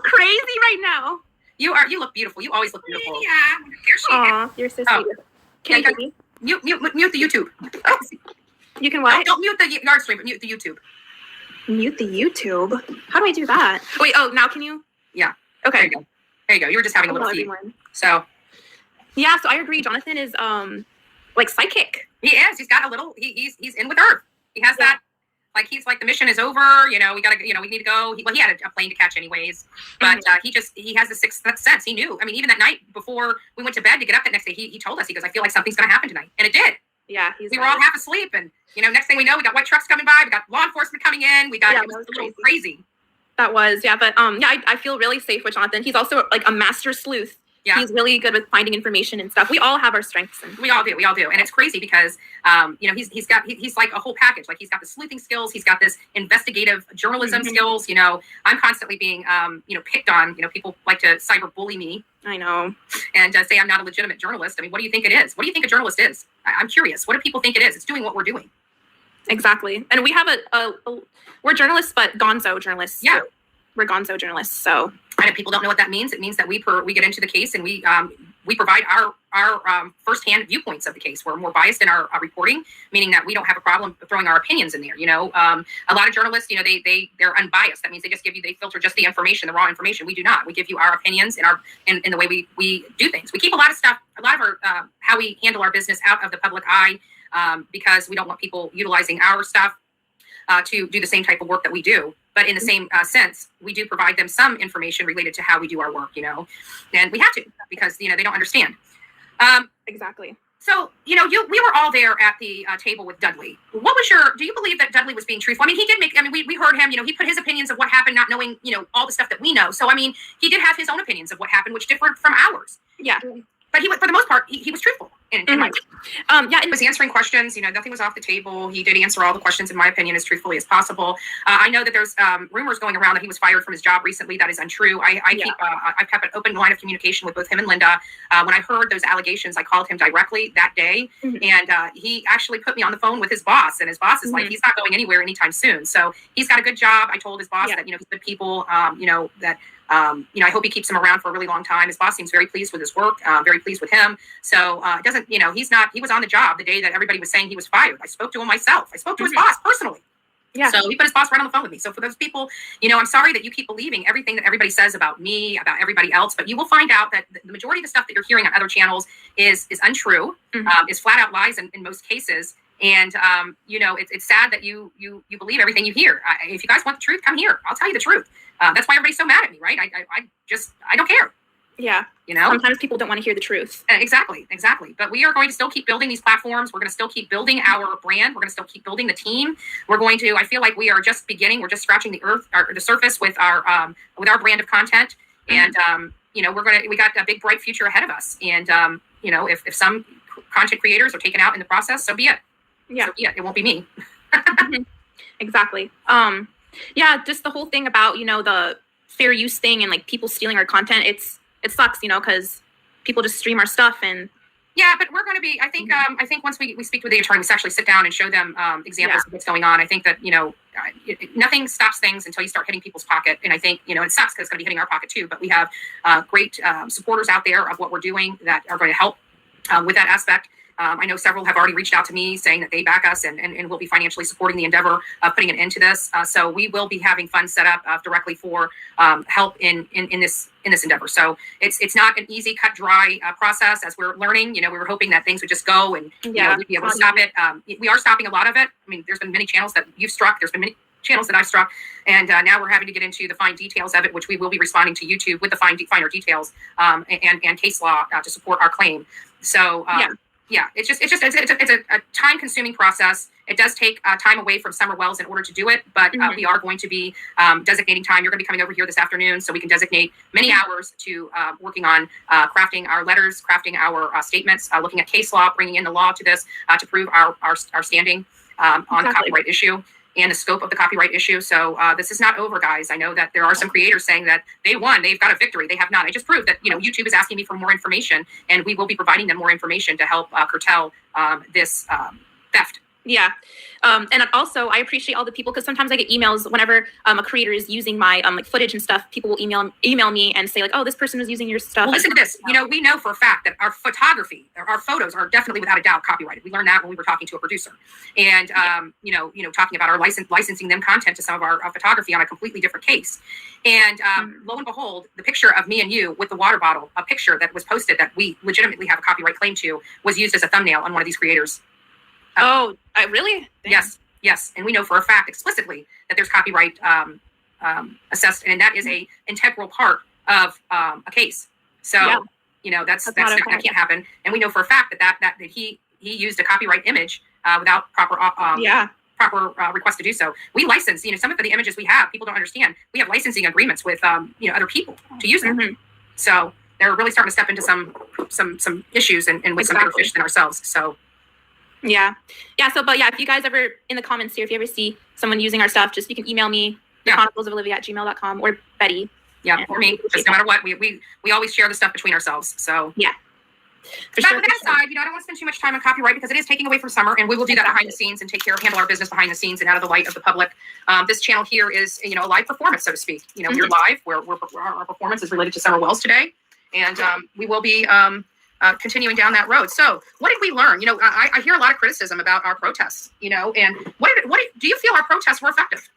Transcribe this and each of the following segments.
crazy right now. You look beautiful. You always look beautiful. Yeah. There she is. Aw, you're so sweet. Can you hear me? Mute the YouTube. Oh, you can what? Don't mute the yard stream, but mute the YouTube. Mute the YouTube? How do I do that? Wait, oh, now can you? Yeah. Okay. There you go. You were just having a little feed. So. Yeah, so I agree. Jonathan is like psychic. He is. He's got a little. He's in with Earth. He has that. Like he's like the mission is over. You know, we gotta. You know, we need to go. He had a plane to catch anyways. But he has the sixth sense. He knew. I mean, even that night before we went to bed to get up that next day, he told us. He goes, I feel like something's gonna happen tonight, and it did. Yeah, we were all half asleep, and next thing we know, we got white trucks coming by. We got law enforcement coming in. We got it was a little crazy. That was but I feel really safe with Jonathan. He's also like a master sleuth. Yeah. He's really good with finding information and stuff. We all have our strengths. And we all do. And it's crazy because, he's like a whole package. Like he's got the sleuthing skills. He's got this investigative journalism skills. I'm constantly being, picked on. People like to cyberbully me. I know. And say I'm not a legitimate journalist. I mean, what do you think it is? What do you think a journalist is? I'm curious. What do people think it is? It's doing what we're doing. Exactly. And we have we're journalists, but gonzo journalists. Yeah. Too. We're gonzo journalists. So. And if people don't know what that means, it means that we get into the case and we provide our firsthand viewpoints of the case. We're more biased in our reporting, meaning that we don't have a problem throwing our opinions in there. A lot of journalists, they're unbiased. That means they filter just the information, the raw information. We do not. We give you our opinions in the way we do things. We keep a lot of our how we handle our business out of the public eye because we don't want people utilizing our stuff to do the same type of work that we do. But in the same sense, we do provide them some information related to how we do our work, and we have to because, they don't understand. Exactly. So, we were all there at the table with Dudley. Do you believe that Dudley was being truthful? I mean, we heard him, he put his opinions of what happened, not knowing, all the stuff that we know. So, I mean, he did have his own opinions of what happened, which differed from ours. Yeah. But for the most part, he was truthful. He was answering questions. Nothing was off the table. He did answer all the questions, in my opinion, as truthfully as possible. I know that there's rumors going around that he was fired from his job recently. That is untrue. I've kept an open line of communication with both him and Linda. When I heard those allegations, I called him directly that day, and he actually put me on the phone with his boss. And his boss is like, he's not going anywhere anytime soon. So he's got a good job. I told his boss that he's good people. That. I hope he keeps him around for a really long time. His boss seems very pleased with his work, very pleased with him. So it doesn't, he was on the job the day that everybody was saying he was fired. I spoke to him myself. I spoke to his boss personally. Yeah. So he put his boss right on the phone with me. So for those people, I'm sorry that you keep believing everything that everybody says about me, about everybody else, but you will find out that the majority of the stuff that you're hearing on other channels is untrue, is flat out lies in most cases. And, it's sad that you believe everything you hear. If you guys want the truth, come here. I'll tell you the truth. That's why everybody's so mad at me, right? I don't care. Yeah. Sometimes people don't want to hear the truth. Exactly. But we are going to still keep building these platforms. We're going to still keep building our brand. We're going to still keep building the team. I feel like we are just beginning. We're just scratching the surface with our brand of content. And, we got a big, bright future ahead of us. And, if some content creators are taken out in the process, so be it. Yeah. So, it won't be me. Exactly. Just the whole thing about, the fair use thing and like people stealing our content. It sucks, because people just stream our stuff and. Yeah, but we're going to be, I think once we speak with the attorneys, actually sit down and show them examples of what's going on. I think that, nothing stops things until you start hitting people's pocket. And I think, it sucks because it's going to be hitting our pocket too, but we have great supporters out there of what we're doing that are going to help with that aspect. I know several have already reached out to me saying that they back us and will be financially supporting the endeavor of putting an end to this. So we will be having funds set up directly for help in this endeavor. So it's not an easy, cut, dry process as we're learning. We were hoping that things would just go and we'd be able to stop it. We are stopping a lot of it. I mean, there's been many channels that you've struck. There's been many channels that I've struck, and now we're having to get into the fine details of it, which we will be responding to YouTube with the finer details and case law to support our claim. So. It's a time-consuming process. It does take time away from Summer Wells in order to do it, but we are going to be designating time. You're going to be coming over here this afternoon, so we can designate many hours to working on crafting our letters, crafting our statements, looking at case law, bringing in the law to this to prove our standing on the copyright issue and the scope of the copyright issue. So this is not over, guys. I know that there are some creators saying that they won, they've got a victory. They have not. I just proved that, YouTube is asking me for more information, and we will be providing them more information to help curtail this theft Yeah. And also I appreciate all the people because sometimes I get emails whenever a creator is using my like footage and stuff. People will email me and say like, oh, this person is using your stuff. Well, listen to this. You know, we know for a fact that our photography, our photos are definitely without a doubt copyrighted. We learned that when we were talking to a producer, and talking about our licensing them content to some of our photography on a completely different case. And lo and behold, the picture of me and you with the water bottle, a picture that was posted that we legitimately have a copyright claim to, was used as a thumbnail on one of these creators. Oh, I really? Damn. Yes, and we know for a fact explicitly that there's copyright assessed, and that is a integral part of a case. So that's okay. that can't happen, and we know for a fact that he used a copyright image without proper request to do so. We license, some of the images we have, people don't understand. We have licensing agreements with other people to use them. Mm-hmm. So they're really starting to step into some issues and with some bigger fish than ourselves. So. Yeah. So, but if you guys ever in the comments here, if you ever see someone using our stuff, just you can email me, chroniclesofolivia@gmail.com, or Betty. Yeah, or me. Just no matter what, we always share the stuff between ourselves. So yeah. But with that aside, I don't want to spend too much time on copyright because it is taking away from summer, and we will do that behind the scenes and handle our business behind the scenes and out of the light of the public. This channel here is, a live performance, so to speak. We're live. Our performance is related to Summer Wells today, and we will be continuing down that road. So what did we learn? I hear a lot of criticism about our protests, and what do you feel our protests were effective?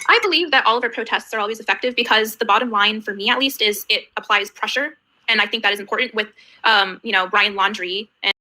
I believe that all of our protests are always effective because the bottom line for me, at least, is it applies pressure. And I think that is important with, Brian Laundrie and